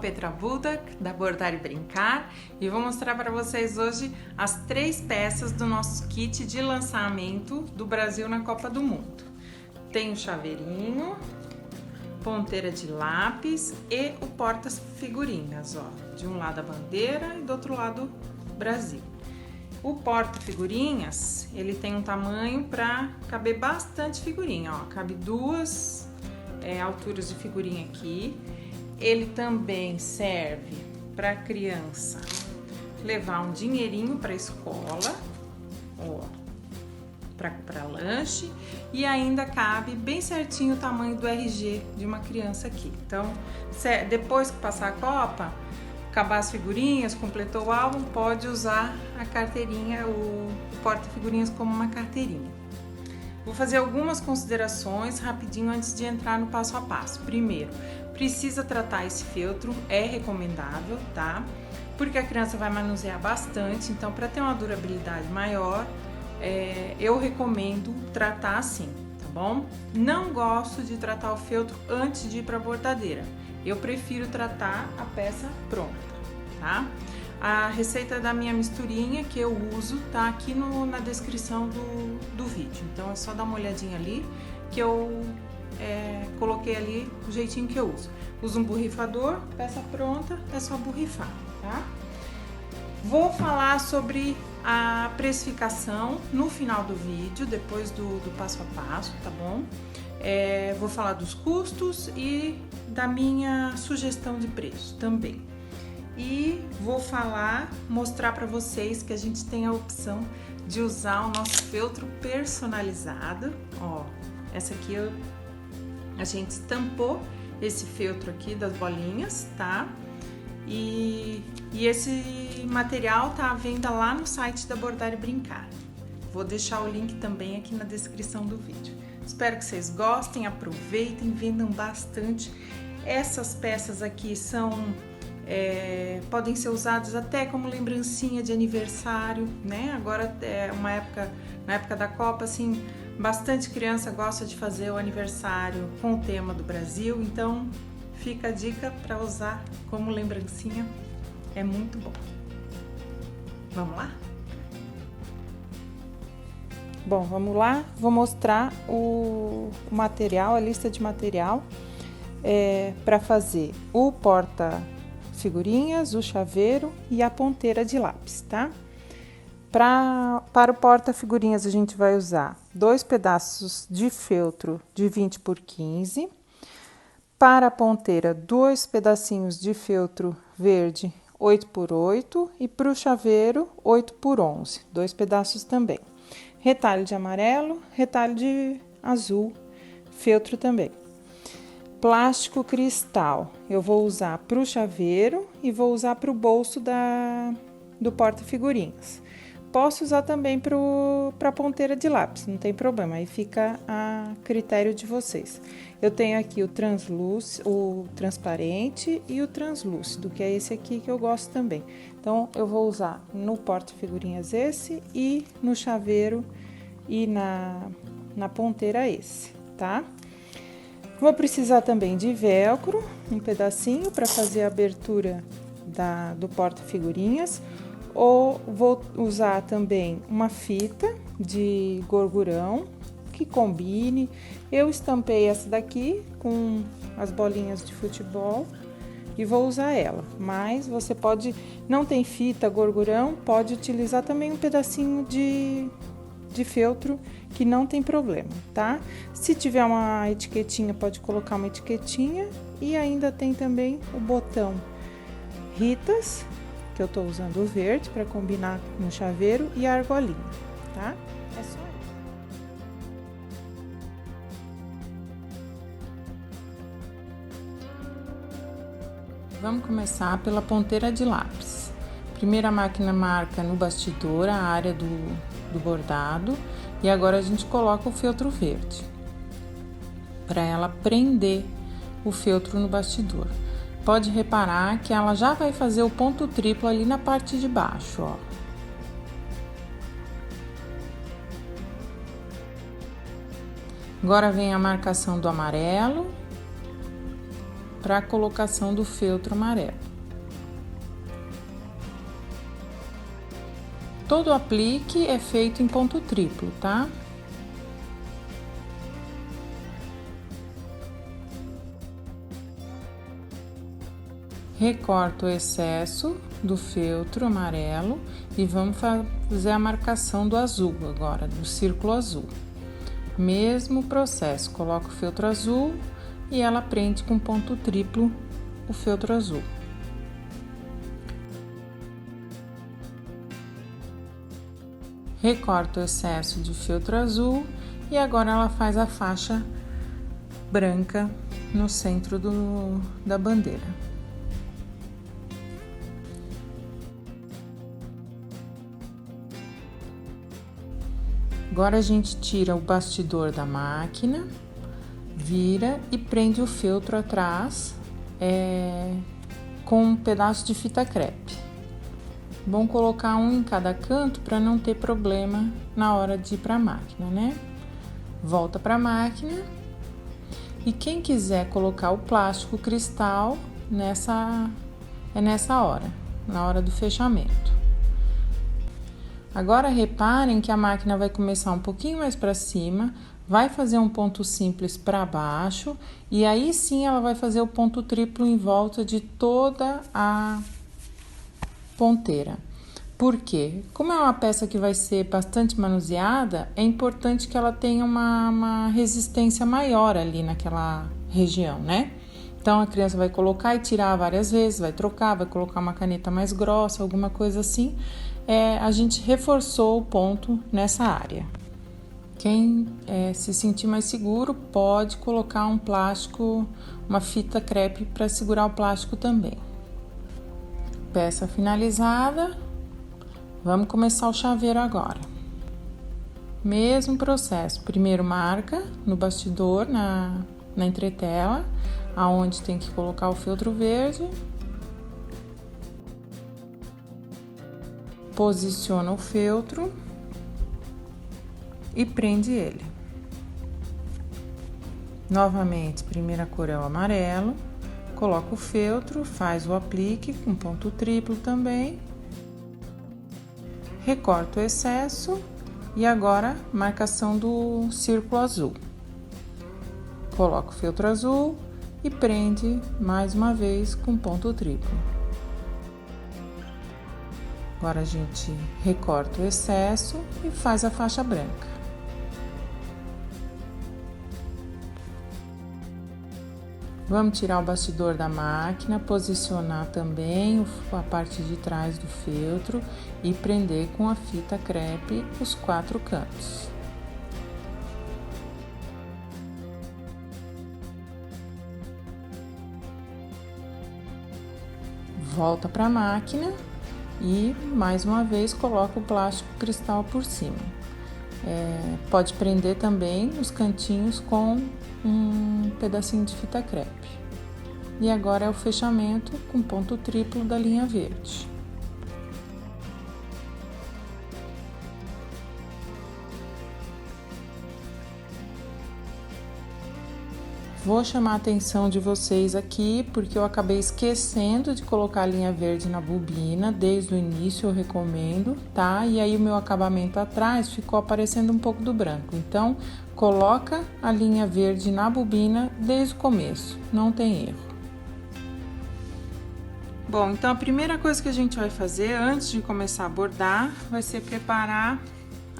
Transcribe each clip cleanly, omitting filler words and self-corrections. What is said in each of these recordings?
Petra Budak, da Bordar e Brincar, e vou mostrar para vocês hoje as 3 peças do nosso kit de lançamento do Brasil na Copa do Mundo. Tem o chaveirinho, ponteira de lápis e o porta-figurinhas, ó, de um lado a bandeira e do outro lado o Brasil. O porta-figurinhas, ele tem um tamanho para caber bastante figurinha, ó, cabe 2 alturas de figurinha aqui. Ele também serve para criança levar um dinheirinho para a escola, ó, para comprar lanche, e ainda cabe bem certinho o tamanho do RG de uma criança aqui. Então, depois que passar a Copa, acabar as figurinhas, completou o álbum, pode usar a carteirinha, o porta-figurinhas como uma carteirinha. Vou fazer algumas considerações rapidinho antes de entrar no passo a passo. Primeiro, precisa tratar esse feltro, é recomendável, tá? Porque a criança vai manusear bastante, então para ter uma durabilidade maior, eu recomendo tratar assim, tá bom? Não gosto de tratar o feltro antes de ir para a bordadeira. Eu prefiro tratar a peça pronta, tá? A receita da minha misturinha que eu uso tá aqui na descrição do vídeo. Então é só dar uma olhadinha ali que eu coloquei ali o jeitinho que eu uso. Uso um borrifador, peça pronta, é só borrifar, tá? Vou falar sobre a precificação no final do vídeo, depois do passo a passo, tá bom? Vou falar dos custos e da minha sugestão de preço também. E vou mostrar para vocês que a gente tem a opção de usar o nosso feltro personalizado. Ó, essa aqui a gente estampou esse feltro aqui das bolinhas, tá? E esse material tá à venda lá no site da Bordar e Brincar. Vou deixar o link também aqui na descrição do vídeo. Espero que vocês gostem, aproveitem, vendam bastante. Essas peças aqui podem ser usadas até como lembrancinha de aniversário, né? Agora na época da Copa, assim, bastante criança gosta de fazer o aniversário com o tema do Brasil, então fica a dica para usar como lembrancinha, é muito bom. Vamos lá? Bom, vamos lá, vou mostrar o material, a lista de material para fazer o porta-figurinhas, o chaveiro e a ponteira de lápis, tá? Para o porta-figurinhas a gente vai usar 2 pedaços de feltro de 20 por 15. Para a ponteira, 2 pedacinhos de feltro verde 8 por 8 e para o chaveiro 8 por 11, 2 pedaços também. Retalho de amarelo, retalho de azul, feltro também. Plástico cristal, eu vou usar para o chaveiro e vou usar para o bolso do porta-figurinhas. Posso usar também para a ponteira de lápis, não tem problema, aí fica a critério de vocês. Eu tenho aqui o transparente e o translúcido, que é esse aqui que eu gosto também. Então, eu vou usar no porta-figurinhas esse e no chaveiro e na ponteira esse, tá? Vou precisar também de velcro, um pedacinho para fazer a abertura do porta-figurinhas. Ou vou usar também uma fita de gorgurão que combine. Eu estampei essa daqui com as bolinhas de futebol e vou usar ela. Mas você pode, não tem fita, gorgurão, pode utilizar também um pedacinho de feltro que não tem problema, tá? Se tiver uma etiquetinha, pode colocar uma etiquetinha. E ainda tem também o botão Ritas, que eu tô usando o verde para combinar no chaveiro, e a argolinha, tá? É só isso. Vamos começar pela ponteira de lápis. Primeiro a máquina marca no bastidor a área do bordado e agora a gente coloca o feltro verde para ela prender o feltro no bastidor. Pode reparar que ela já vai fazer o ponto triplo ali na parte de baixo, ó. Agora vem a marcação do amarelo para a colocação do feltro amarelo. Todo o aplique é feito em ponto triplo, tá? Recorto o excesso do feltro amarelo e vamos fazer a marcação do azul agora, do círculo azul. Mesmo processo, coloco o feltro azul e ela prende com ponto triplo o feltro azul. Recorto o excesso de feltro azul e agora ela faz a faixa branca no centro da bandeira. Agora a gente tira o bastidor da máquina, vira e prende o feltro atrás com um pedaço de fita crepe. Bom colocar um em cada canto para não ter problema na hora de ir para a máquina, né? Volta para a máquina e quem quiser colocar o plástico cristal nessa hora, na hora do fechamento. Agora reparem que a máquina vai começar um pouquinho mais para cima, vai fazer um ponto simples para baixo e aí sim ela vai fazer o ponto triplo em volta de toda a ponteira. Por quê? Como é uma peça que vai ser bastante manuseada, é importante que ela tenha uma resistência maior ali naquela região, né? Então a criança vai colocar e tirar várias vezes, vai trocar, vai colocar uma caneta mais grossa, alguma coisa assim. A gente reforçou o ponto nessa área. Quem se sentir mais seguro pode colocar um plástico, uma fita crepe para segurar o plástico também. Peça finalizada, vamos começar o chaveiro agora. Mesmo processo, primeiro marca no bastidor, na entretela, aonde tem que colocar o feltro verde. Posiciona o feltro e prende ele. Novamente, primeira cor é o amarelo, coloca o feltro, faz o aplique com ponto triplo também, recorta o excesso e agora marcação do círculo azul. Coloca o feltro azul e prende mais uma vez com ponto triplo. Agora a gente recorta o excesso e faz a faixa branca. Vamos tirar o bastidor da máquina, posicionar também a parte de trás do feltro e prender com a fita crepe os 4 cantos. Volta para a máquina. E, mais uma vez, coloca o plástico cristal por cima. Pode prender também nos cantinhos com um pedacinho de fita crepe. E agora é o fechamento com ponto triplo da linha verde. Vou chamar a atenção de vocês aqui, porque eu acabei esquecendo de colocar a linha verde na bobina, desde o início eu recomendo, tá? E aí o meu acabamento atrás ficou aparecendo um pouco do branco. Então, coloca a linha verde na bobina desde o começo, não tem erro. Bom, então a primeira coisa que a gente vai fazer antes de começar a bordar vai ser preparar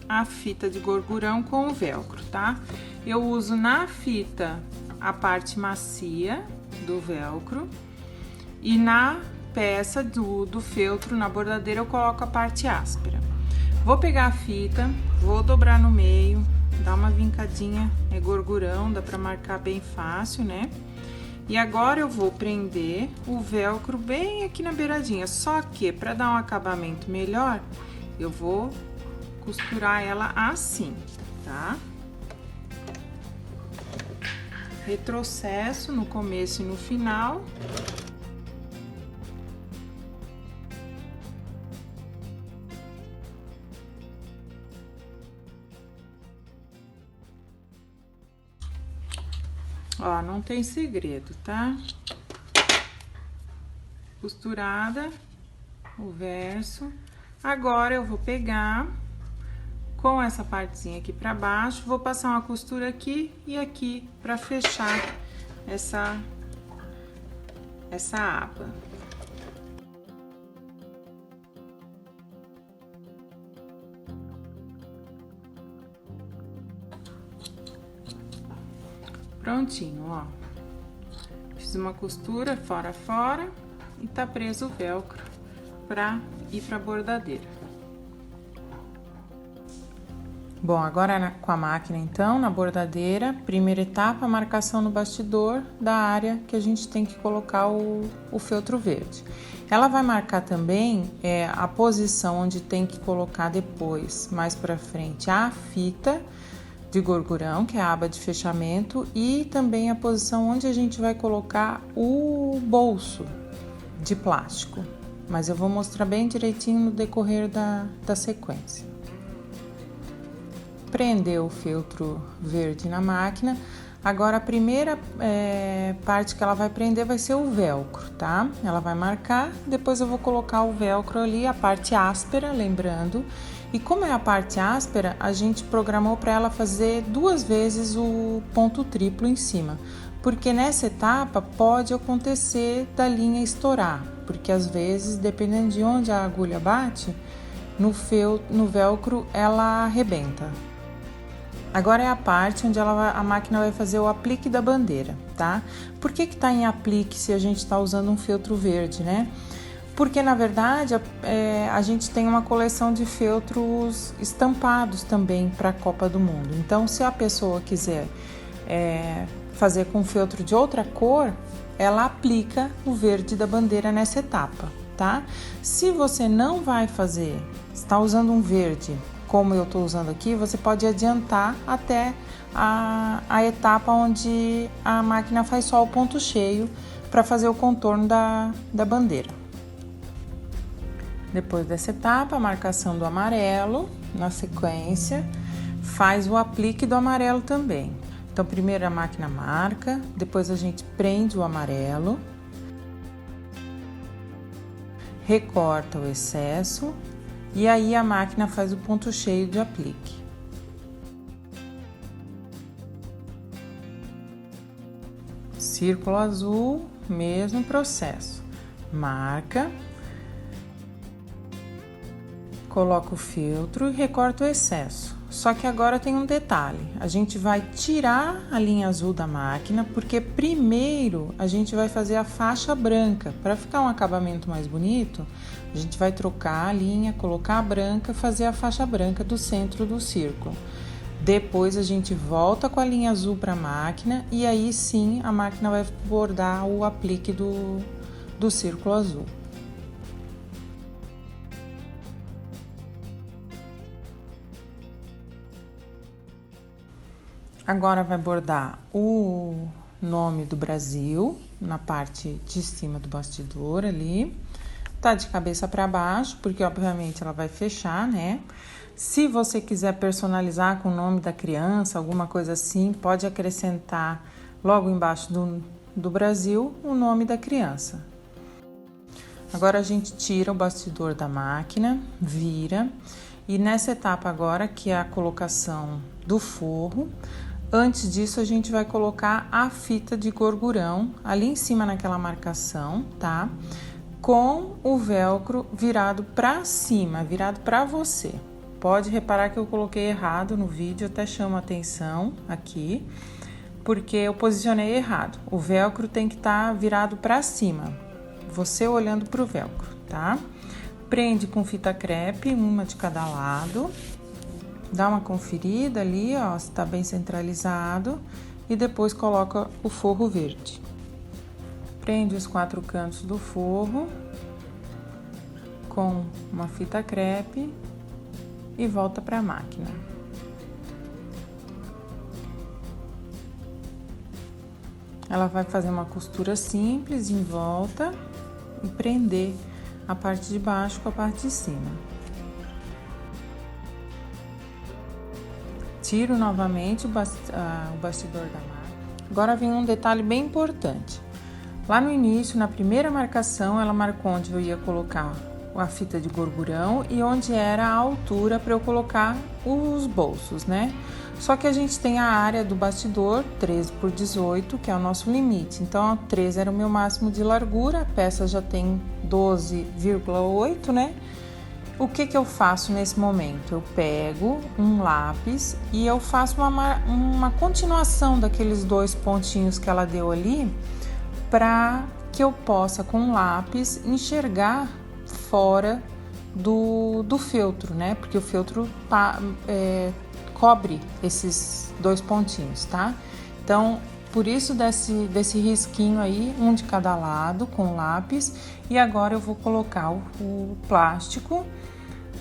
a fita de gorgurão com o velcro, tá? Eu uso na fita a parte macia do velcro e na peça do feltro, na bordadeira, eu coloco a parte áspera. Vou pegar a fita, vou dobrar no meio, dar uma vincadinha, é gorgurão, dá pra marcar bem fácil, né? E agora eu vou prender o velcro bem aqui na beiradinha, só que para dar um acabamento melhor, eu vou costurar ela assim, tá? Retrocesso no começo e no final. Ó, não tem segredo, tá? costurada o verso. Agora eu vou pegar com essa partezinha aqui pra baixo, vou passar uma costura aqui e aqui pra fechar essa aba. Prontinho, ó. Fiz uma costura fora a fora e tá preso o velcro pra ir pra bordadeira. Bom, agora com a máquina então, na bordadeira, primeira etapa, marcação no bastidor da área que a gente tem que colocar o feltro verde. Ela vai marcar também a posição onde tem que colocar depois, mais pra frente, a fita de gorgurão, que é a aba de fechamento, e também a posição onde a gente vai colocar o bolso de plástico. Mas eu vou mostrar bem direitinho no decorrer da sequência. Prendeu o feltro verde na máquina. Agora a primeira parte que ela vai prender vai ser o velcro, tá? Ela vai marcar, depois eu vou colocar o velcro ali, a parte áspera, lembrando. E como é a parte áspera, a gente programou para ela fazer 2 vezes o ponto triplo em cima. Porque nessa etapa pode acontecer da linha estourar, porque às vezes, dependendo de onde a agulha bate, no velcro ela arrebenta. Agora é a parte onde a máquina vai fazer o aplique da bandeira, tá? Por que tá em aplique se a gente tá usando um feltro verde, né? Porque, na verdade, a gente tem uma coleção de feltros estampados também para a Copa do Mundo. Então, se a pessoa quiser fazer com feltro de outra cor, ela aplica o verde da bandeira nessa etapa, tá? Se você não vai fazer, está usando um verde, como eu estou usando aqui, você pode adiantar até a etapa onde a máquina faz só o ponto cheio para fazer o contorno da bandeira. Depois dessa etapa, a marcação do amarelo, na sequência, faz o aplique do amarelo também. Então, primeiro a máquina marca, depois a gente prende o amarelo, recorta o excesso e aí a máquina faz o ponto cheio de aplique. Círculo azul, mesmo processo. Marca, coloca o feltro e recorta o excesso. Só que agora tem um detalhe, a gente vai tirar a linha azul da máquina, porque primeiro a gente vai fazer a faixa branca. Para ficar um acabamento mais bonito, a gente vai trocar a linha, colocar a branca, fazer a faixa branca do centro do círculo. Depois a gente volta com a linha azul para a máquina e aí sim a máquina vai bordar o aplique do círculo azul. Agora vai bordar o nome do Brasil na parte de cima do bastidor ali. Tá de cabeça para baixo, porque obviamente ela vai fechar, né? Se você quiser personalizar com o nome da criança, alguma coisa assim, pode acrescentar logo embaixo do Brasil o nome da criança. Agora a gente tira o bastidor da máquina, vira, e nessa etapa agora, que é a colocação do forro, antes disso a gente vai colocar a fita de gorgurão ali em cima naquela marcação, tá? Com o velcro virado para cima, virado para você. Pode reparar que eu coloquei errado no vídeo, até chamo a atenção aqui, porque eu posicionei errado. O velcro tem que estar virado para cima, você olhando para o velcro, tá? Prende com fita crepe, uma de cada lado. Dá uma conferida ali, ó, se tá bem centralizado e depois coloca o forro verde. Prende os 4 cantos do forro com uma fita crepe e volta para a máquina. Ela vai fazer uma costura simples em volta e prender a parte de baixo com a parte de cima. Tiro novamente o bastidor da máquina. Agora vem um detalhe bem importante. Lá no início, na primeira marcação, ela marcou onde eu ia colocar a fita de gorgurão e onde era a altura para eu colocar os bolsos, né? Só que a gente tem a área do bastidor 13 por 18, que é o nosso limite. Então, 13 era o meu máximo de largura, a peça já tem 12,8, né? O que eu faço nesse momento? Eu pego um lápis e eu faço uma continuação daqueles 2 pontinhos que ela deu ali, para que eu possa, com o lápis, enxergar fora do feltro, né? Porque o feltro cobre esses 2 pontinhos, tá? Então, por isso desse risquinho aí, um de cada lado com lápis. E agora eu vou colocar o plástico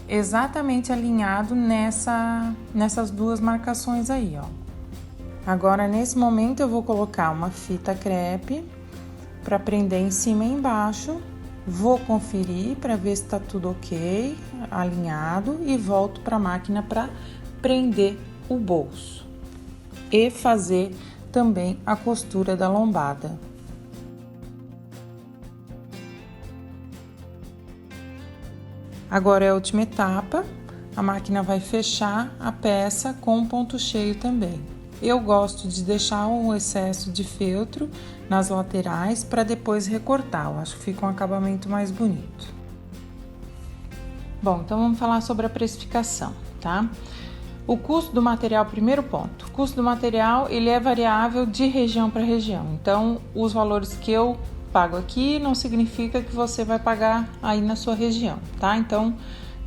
exatamente alinhado nessas 2 marcações aí, ó. Agora, nesse momento, eu vou colocar uma fita crepe para prender em cima e embaixo. Vou conferir para ver se tá tudo ok, alinhado, e volto para a máquina para prender o bolso e fazer também a costura da lombada. Agora é a última etapa, a máquina vai fechar a peça com um ponto cheio também. Eu gosto de deixar um excesso de feltro nas laterais para depois recortar, eu acho que fica um acabamento mais bonito. Bom, então vamos falar sobre a precificação, tá? O custo do material, primeiro ponto, o custo do material ele é variável de região para região, então os valores que eu pago aqui não significa que você vai pagar aí na sua região, tá? Então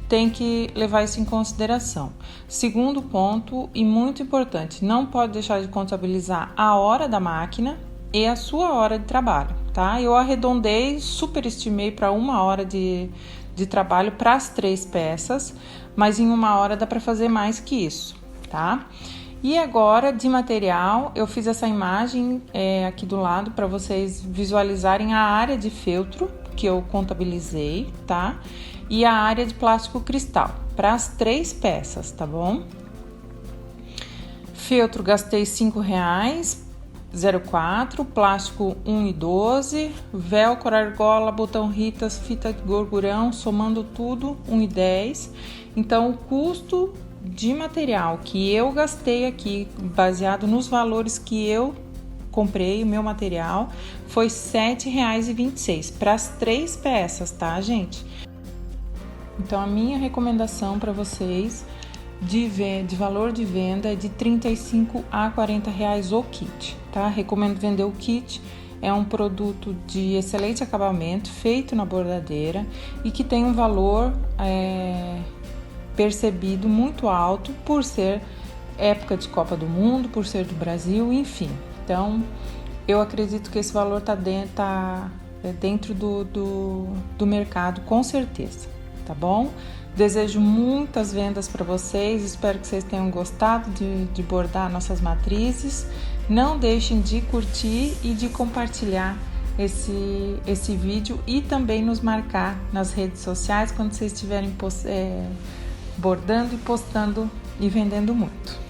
tem que levar isso em consideração. Segundo ponto, e muito importante, não pode deixar de contabilizar a hora da máquina e a sua hora de trabalho, tá? Eu arredondei, superestimei para 1 hora de trabalho para as 3 peças, mas em 1 hora dá para fazer mais que isso, tá? E agora, de material, eu fiz essa imagem aqui do lado para vocês visualizarem a área de feltro que eu contabilizei, tá? E a área de plástico cristal, para as 3 peças, tá bom? Feltro, gastei R$5, 0,4, plástico 1,12, velcro, argola, botão ritas, fita de gorgurão, somando tudo, 1,10. Então, o custo de material que eu gastei aqui, baseado nos valores que eu comprei o meu material, foi R$7,26 para as 3 peças, tá, gente? Então, a minha recomendação para vocês de valor de venda é de R$35 a R$40 o kit, tá? Recomendo vender o kit. É um produto de excelente acabamento, feito na bordadeira e que tem um valor percebido muito alto por ser época de Copa do Mundo, por ser do Brasil, enfim. Então, eu acredito que esse valor tá dentro do mercado, com certeza, tá bom? Desejo muitas vendas para vocês, espero que vocês tenham gostado de bordar nossas matrizes. Não deixem de curtir e de compartilhar esse vídeo e também nos marcar nas redes sociais quando vocês estiverem bordando e postando e vendendo muito.